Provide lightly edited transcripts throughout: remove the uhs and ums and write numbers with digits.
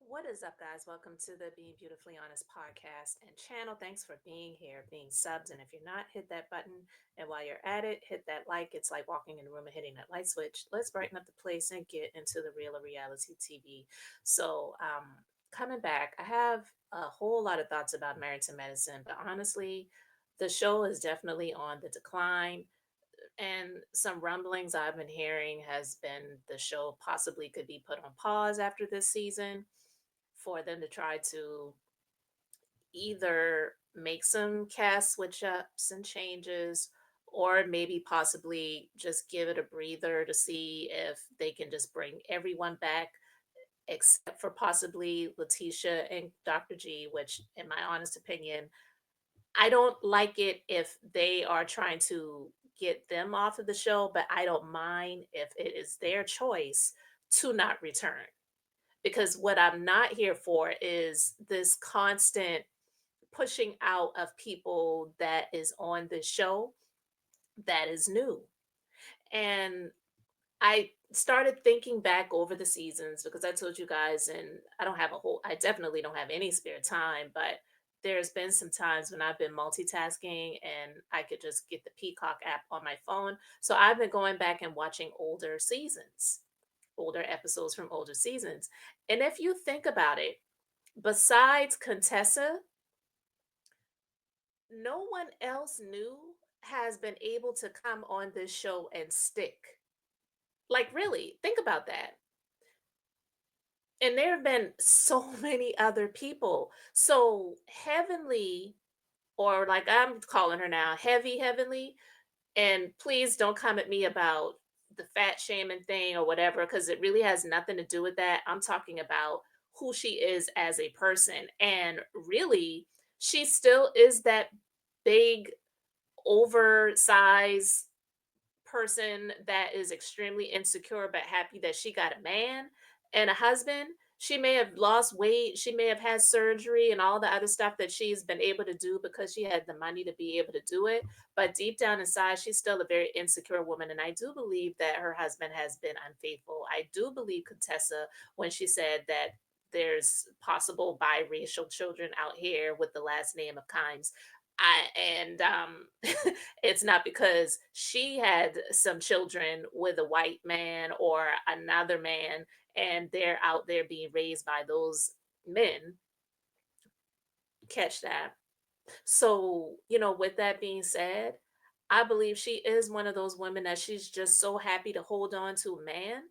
What is up, guys? Welcome to the Being Beautifully Honest podcast and channel. Thanks for being here, being subs. And if you're not, hit that button. And while you're at it, hit that like. It's like walking in the room and hitting that light switch. Let's brighten up the place and get into the real of reality TV. Coming back, I have a whole lot of thoughts about Married to Medicine, but honestly, the show is definitely on the decline. And some rumblings I've been hearing has been the show possibly could be put on pause after this season for them to try to either make some cast switch ups and changes or maybe possibly just give it a breather to see if they can just bring everyone back except for possibly Letitia and Dr. G, which in my honest opinion, I don't like it if they are trying to get them off of the show, but I don't mind if it is their choice to not return, because what I'm not here for is this constant pushing out of people that is on this show that is new. And I started thinking back over the seasons because I told you guys, and I definitely don't have any spare time, but there's been some times when I've been multitasking and I could just get the Peacock app on my phone. So I've been going back and watching older seasons, older episodes from older seasons. And if you think about it, besides Contessa, no one else new has been able to come on this show and stick. Like, really, think about that. And there have been so many other people. So, Heavenly, or like I'm calling her now, Heavy Heavenly, and please don't come at me about the fat shaming thing or whatever, because it really has nothing to do with that. I'm talking about who she is as a person. And really, she still is that big, oversized person that is extremely insecure but happy that she got a man and a husband. She may have lost weight, she may have had surgery and all the other stuff that she's been able to do because she had the money to be able to do it. But deep down inside, she's still a very insecure woman. And I do believe that her husband has been unfaithful. I do believe Contessa when she said that there's possible biracial children out here with the last name of Kimes. It's not because she had some children with a white man or another man and they're out there being raised by those men. Catch that. So, with that being said, I believe she is one of those women that she's just so happy to hold on to a man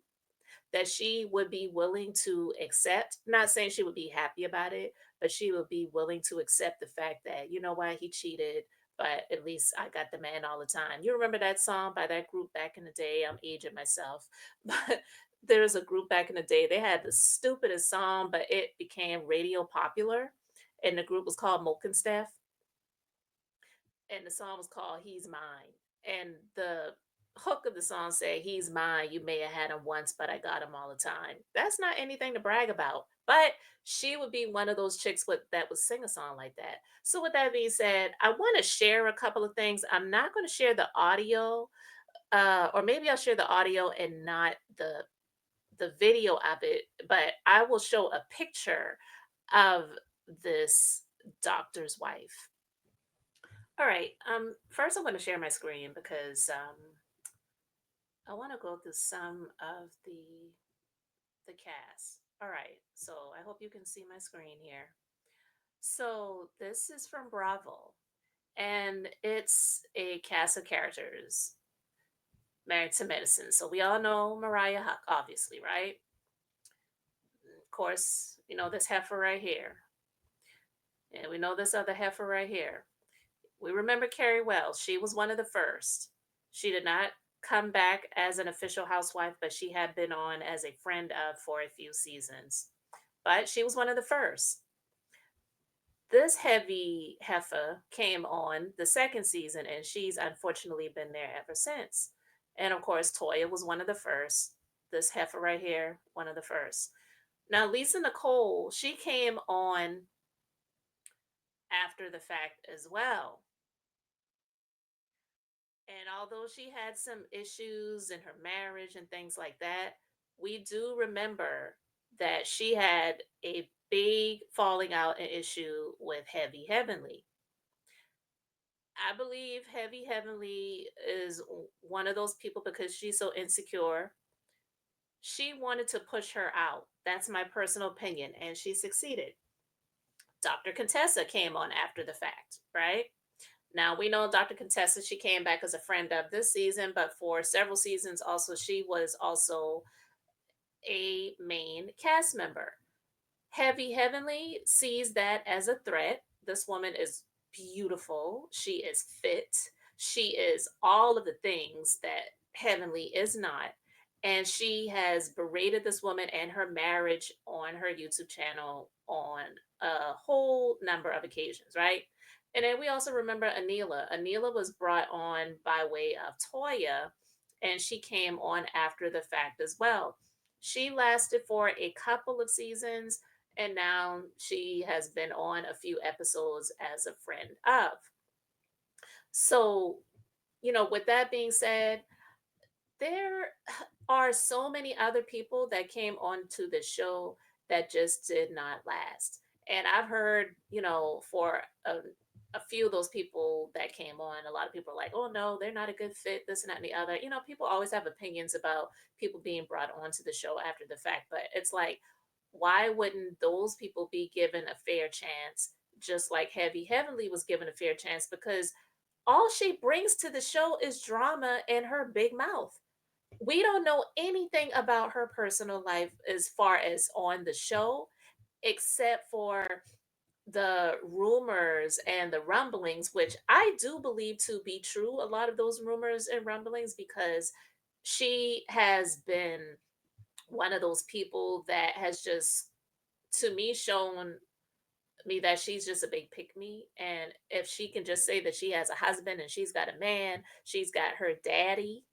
that she would be willing to accept. Not saying she would be happy about it, but she would be willing to accept the fact that, you know what, he cheated, but at least I got the man all the time. You remember that song by that group back in the day? I'm aging myself. But there's a group back in the day, they had the stupidest song, but it became radio popular. And the group was called Moke and Steph, and the song was called He's Mine. And the hook of the song said, He's mine. You may have had him once, but I got him all the time. That's not anything to brag about. But she would be one of those chicks that would sing a song like that. So, with that being said, I want to share a couple of things. I'm not going to share the audio, or maybe I'll share the audio and not the video of it, but I will show a picture of this doctor's wife. All right. First, I'm going to share my screen because I want to go through some of the cast. All right. So I hope you can see my screen here. So this is from Bravo, and it's a cast of characters married to medicine. So we all know Mariah Huck, obviously, right? Of course, you know this heifer right here, and we know this other heifer right here. We remember Carrie Wells. She was one of the first. She did not come back as an official housewife, but she had been on as a friend of for a few seasons. But she was one of the first. This heavy heifer came on the second season, and she's unfortunately been there ever since. And of course, Toya was one of the first. This heifer right here, one of the first. Now, Lisa Nicole, she came on after the fact as well. And although she had some issues in her marriage and things like that, we do remember that she had a big falling out and issue with Heavy Heavenly. I believe Heavy Heavenly is one of those people because she's so insecure. She wanted to push her out. That's my personal opinion, and she succeeded. Dr. Contessa came on after the fact, right? Now we know Dr. Contessa, she came back as a friend of this season, but for several seasons also, she was also a main cast member. Heavy Heavenly sees that as a threat. This woman is beautiful. She is fit. She is all of the things that Heavenly is not. And she has berated this woman and her marriage on her YouTube channel on a whole number of occasions, right? And then we also remember Anila. Anila was brought on by way of Toya, and she came on after the fact as well. She lasted for a couple of seasons, and now she has been on a few episodes as a friend of. So, with that being said, there are so many other people that came onto the show that just did not last. And I've heard, for a few of those people that came on, a lot of people are like, oh no, they're not a good fit, this and that and the other. People always have opinions about people being brought onto the show after the fact, but it's like, why wouldn't those people be given a fair chance, just like Heavy Heavenly was given a fair chance? Because all she brings to the show is drama and her big mouth. We don't know anything about her personal life as far as on the show, except for the rumors and the rumblings, which I do believe to be true. A lot of those rumors and rumblings, because she has been one of those people that has just, to me, shown me that she's just a big pick me. And if she can just say that she has a husband and she's got a man, she's got her daddy,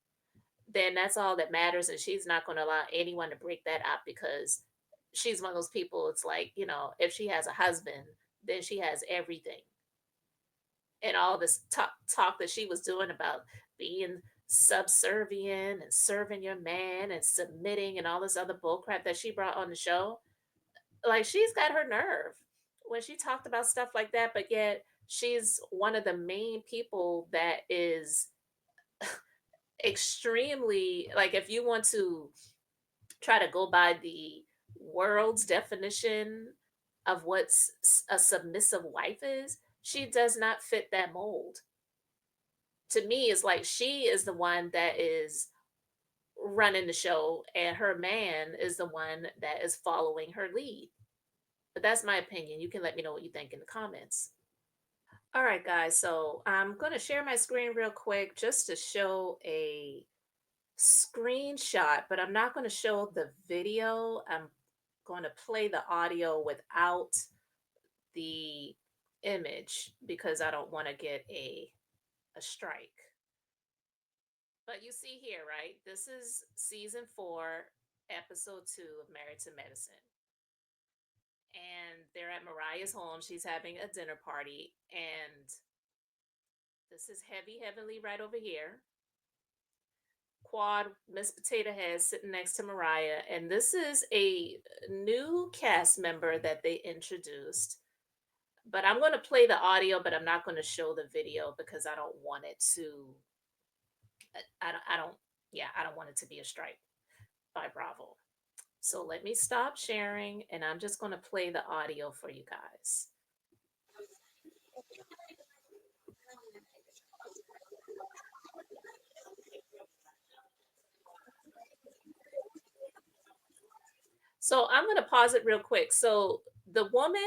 then that's all that matters. And she's not going to allow anyone to break that up, because she's one of those people. It's like, if she has a husband, then she has everything. And all this talk that she was doing about being subservient and serving your man and submitting and all this other bullcrap that she brought on the show, like, she's got her nerve when she talked about stuff like that. But yet she's one of the main people that is extremely, like, if you want to try to go by the world's definition of a submissive wife is, she does not fit that mold. To me, it's like she is the one that is running the show, and her man is the one that is following her lead. But that's my opinion. You can let me know what you think in the comments. All right, guys. So I'm going to share my screen real quick just to show a screenshot, but I'm not going to show the video. I'm going to play the audio without the image because I don't want to get a strike. But you see here, right? This is season 4, episode 2 of Married to Medicine. And they're at Mariah's home. She's having a dinner party. And this is Heavy Heavenly right over here. Quad, Miss Potato Head sitting next to Mariah. And this is a new cast member that they introduced. But I'm going to play the audio, but I'm not going to show the video because I don't want it to. I don't. Yeah, I don't want it to be a strike by Bravo. So let me stop sharing, and I'm just going to play the audio for you guys. So I'm going to pause it real quick. So the woman,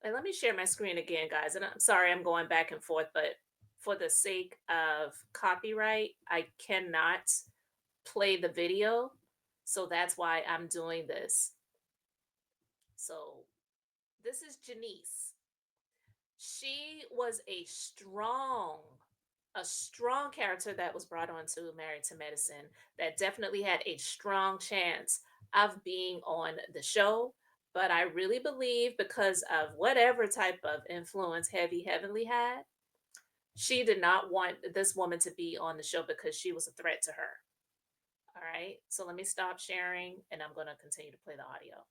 and let me share my screen again, guys. And I'm sorry I'm going back and forth, but for the sake of copyright, I cannot play the video. So that's why I'm doing this. So this is Janice. She was a strong character that was brought on to Married to Medicine, that definitely had a strong chance of being on the show. But I really believe, because of whatever type of influence Heavy Heavenly had, she did not want this woman to be on the show because she was a threat to her. All right. So let me stop sharing and I'm going to continue to play the audio.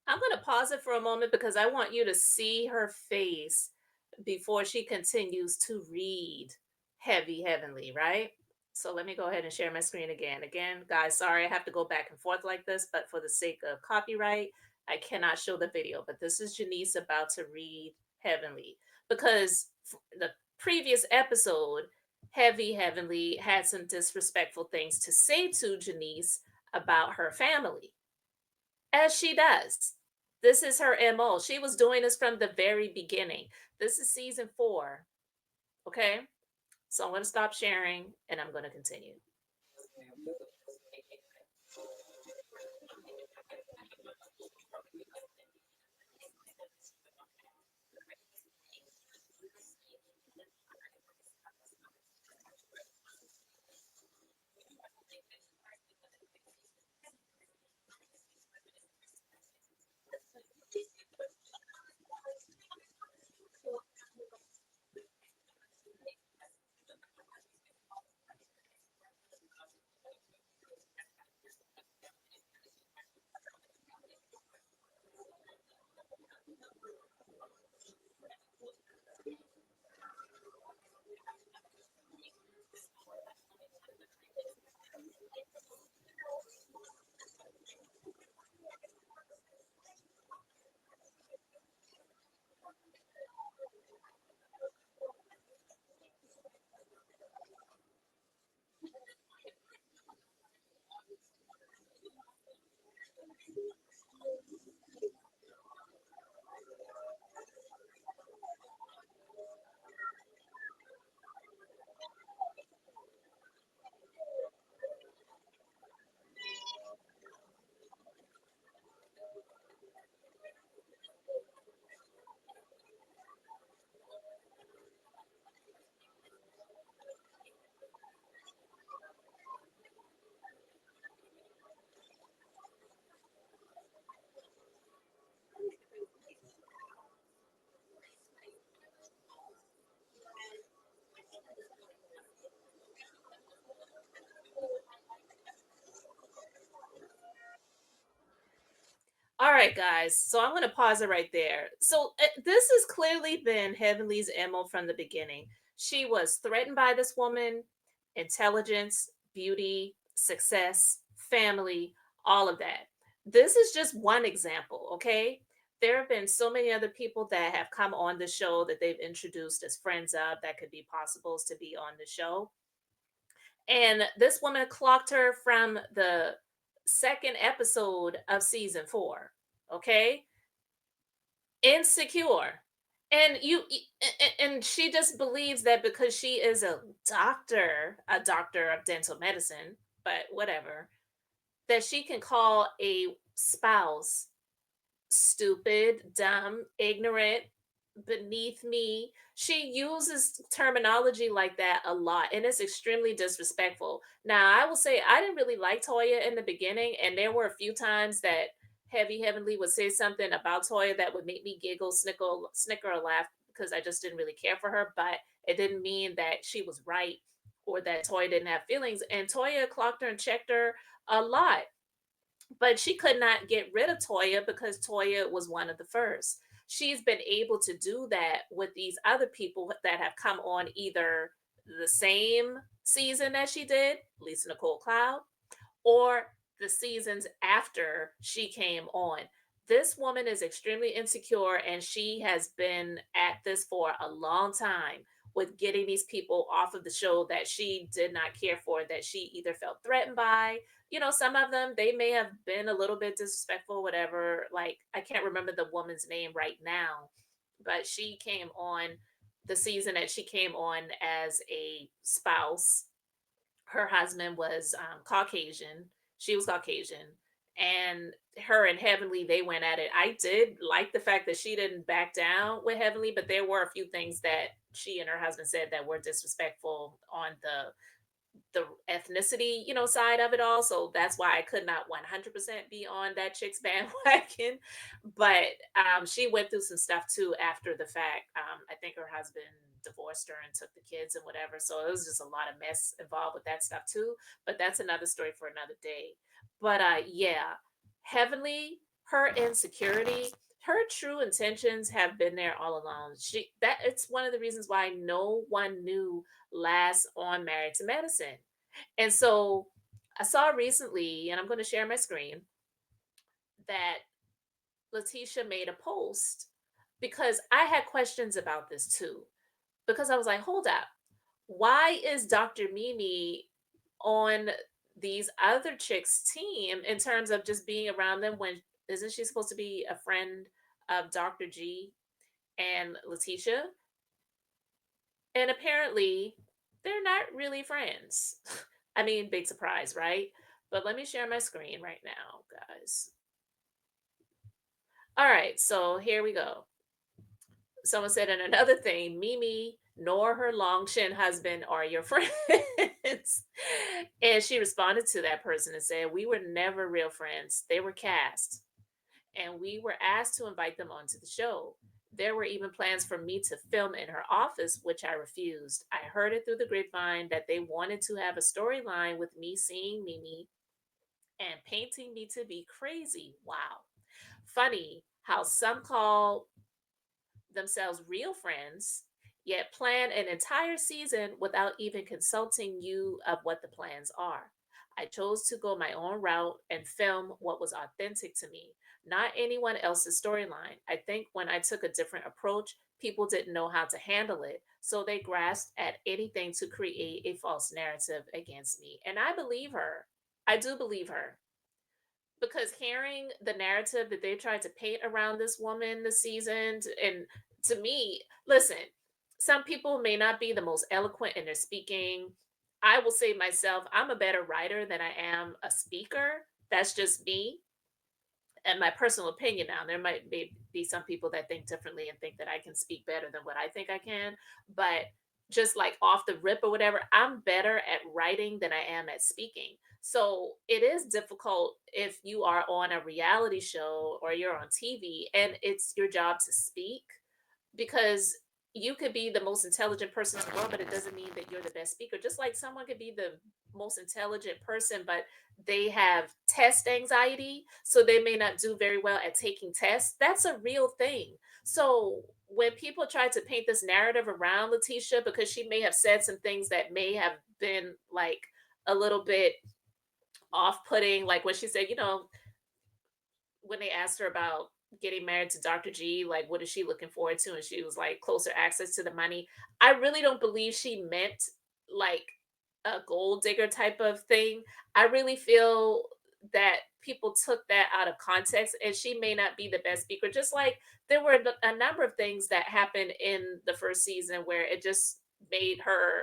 I'm going to pause it for a moment because I want you to see her face before she continues to read Heavy Heavenly, right? So let me go ahead and share my screen again. Again, guys, sorry I have to go back and forth like this, but for the sake of copyright, I cannot show the video. But this is Janice about to read Heavenly because the previous episode, Heavy Heavenly had some disrespectful things to say to Janice about her family, as she does. This is her MO. She was doing this from the very beginning. This is season 4. Okay. So I'm going to stop sharing and I'm going to continue. All right, guys. So I'm going to pause it right there. So this has clearly been Heavenly's MO from the beginning. She was threatened by this woman, intelligence, beauty, success, family, all of that. This is just one example, okay? There have been so many other people that have come on the show that they've introduced as friends of that could be possibles to be on the show. And this woman clocked her from the second episode of season 4. Okay? Insecure. And and she just believes that because she is a doctor of dental medicine, but whatever, that she can call a spouse stupid, dumb, ignorant. beneath me. She uses terminology like that a lot, and it's extremely disrespectful. Now, I will say I didn't really like Toya in the beginning, and there were a few times that Heavy Heavenly would say something about Toya that would make me giggle, snicker, or laugh because I just didn't really care for her. But it didn't mean that she was right or that Toya didn't have feelings. And Toya clocked her and checked her a lot, but she could not get rid of Toya because Toya was one of the first. She's been able to do that with these other people that have come on either the same season as she did, Lisa Nicole Cloud, or the seasons after she came on. This woman is extremely insecure and she has been at this for a long time with getting these people off of the show that she did not care for, that she either felt threatened by. You know, some of them, they may have been a little bit disrespectful, whatever. Like, I can't remember the woman's name right now, but she came on the season that she came on as a spouse. Her husband was Caucasian. She was Caucasian. And her and Heavenly, they went at it. I did like the fact that she didn't back down with Heavenly, but there were a few things that she and her husband said that were disrespectful on the ethnicity, side of it all. So that's why I could not 100% be on that chick's bandwagon. But she went through some stuff too after the fact. I think her husband divorced her and took the kids and whatever. So it was just a lot of mess involved with that stuff too. But that's another story for another day. But yeah, Heavenly, her insecurity, her true intentions have been there all along. It's one of the reasons why no one knew last on Married to Medicine. And so I saw recently, and I'm going to share my screen, that Leticia made a post because I had questions about this too. Because I was like, hold up, why is Dr. Mimi on these other chicks' team in terms of just being around them when isn't she supposed to be a friend of Dr. G and Leticia? And apparently, they're not really friends. I mean, big surprise, right? But let me share my screen right now, guys. All right, so here we go. Someone said, and another thing, Mimi nor her long chin husband are your friends. And she responded to that person and said, we were never real friends. They were cast. And we were asked to invite them onto the show. There were even plans for me to film in her office, which I refused. I heard it through the grapevine that they wanted to have a storyline with me seeing Mimi and painting me to be crazy. Wow. Funny how some call themselves real friends, yet plan an entire season without even consulting you of what the plans are. I chose to go my own route and film what was authentic to me, not anyone else's storyline. I think when I took a different approach, people didn't know how to handle it, so they grasped at anything to create a false narrative against me. And I believe her. I do believe her because hearing the narrative that they tried to paint around this woman this season, and to me, listen, some people may not be the most eloquent in their speaking. I will say myself, I'm a better writer than I am a speaker. That's just me and my personal opinion. Now there might be some people that think differently and think that I can speak better than what I think I can, but just like off the rip or whatever, I'm better at writing than I am at speaking. So it is difficult if you are on a reality show or you're on TV and it's your job to speak, because you could be the most intelligent person in the world, but it doesn't mean that you're the best speaker. Just like someone could be the most intelligent person, but they have test anxiety, so they may not do very well at taking tests. That's a real thing. So when people try to paint this narrative around Letitia because she may have said some things that may have been like a little bit off-putting, like when she said, when they asked her about getting married to Dr. G, like what is she looking forward to? And she was like closer access to the money. I really don't believe she meant like a gold digger type of thing. I really feel that people took that out of context and she may not be the best speaker. Just like there were a number of things that happened in the first season where it just made her,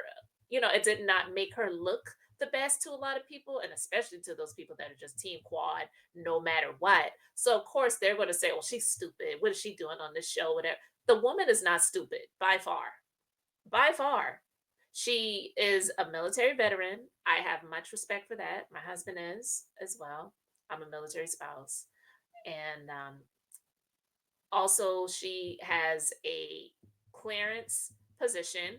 it did not make her look the best to a lot of people, and especially to those people that are just team quad no matter what. So of course they're going to say, "Well, she's stupid. What is she doing on this show?" Whatever. The woman is not stupid by far. By far. She is a military veteran. I have much respect for that. My husband is as well. I'm a military spouse. And also, she has a clearance position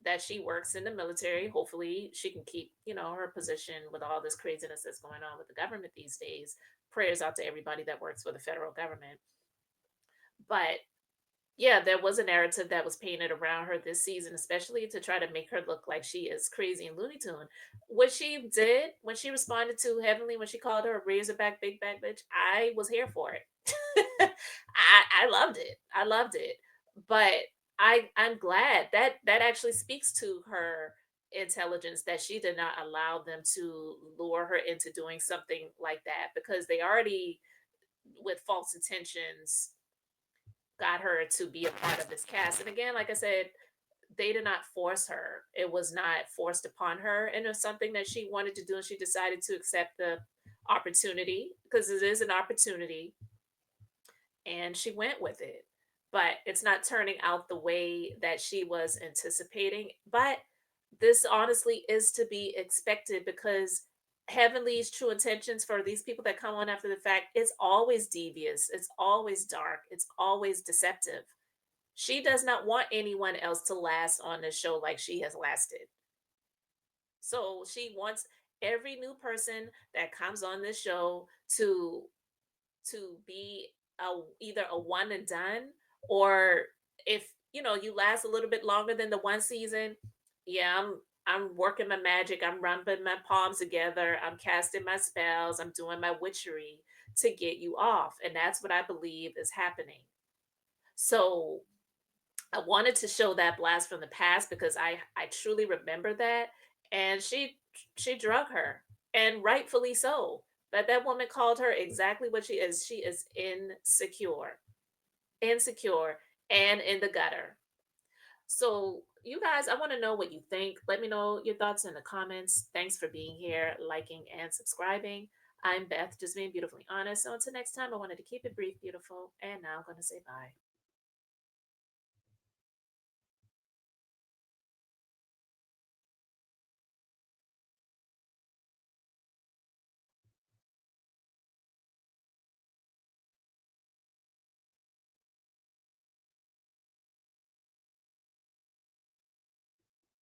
that she works in the military. Hopefully, she can keep, her position with all this craziness that's going on with the government these days. Prayers out to everybody that works for the federal government. But yeah, there was a narrative that was painted around her this season, especially to try to make her look like she is crazy and Looney Tune. What she did when she responded to Heavenly when she called her a Razorback big bag bitch, I was here for it. I loved it. I loved it. But I'm glad that that actually speaks to her intelligence that she did not allow them to lure her into doing something like that because they already with false intentions got her to be a part of this cast. And again, like I said, they did not force her. It was not forced upon her. And it was something that she wanted to do. And she decided to accept the opportunity because it is an opportunity. And she went with it. But it's not turning out the way that she was anticipating. But this honestly is to be expected because Heavenly's true intentions for these people that come on after the fact, it's always devious, it's always dark, it's always deceptive. She does not want anyone else to last on this show like she has lasted. So she wants every new person that comes on this show to be either a one and done, or if you last a little bit longer than the one season, yeah, I'm working my magic, I'm rubbing my palms together, I'm casting my spells, I'm doing my witchery to get you off, and that's what I believe is happening. So I wanted to show that blast from the past because I truly remember that, and she drug her, and rightfully so. But that woman called her exactly what she is. She is insecure, insecure, and in the gutter. So, you guys, I want to know what you think. Let me know your thoughts in the comments. Thanks for being here, liking, and subscribing. I'm Beth, just being beautifully honest. So, until next time, I wanted to keep it brief, beautiful, and now I'm going to say bye.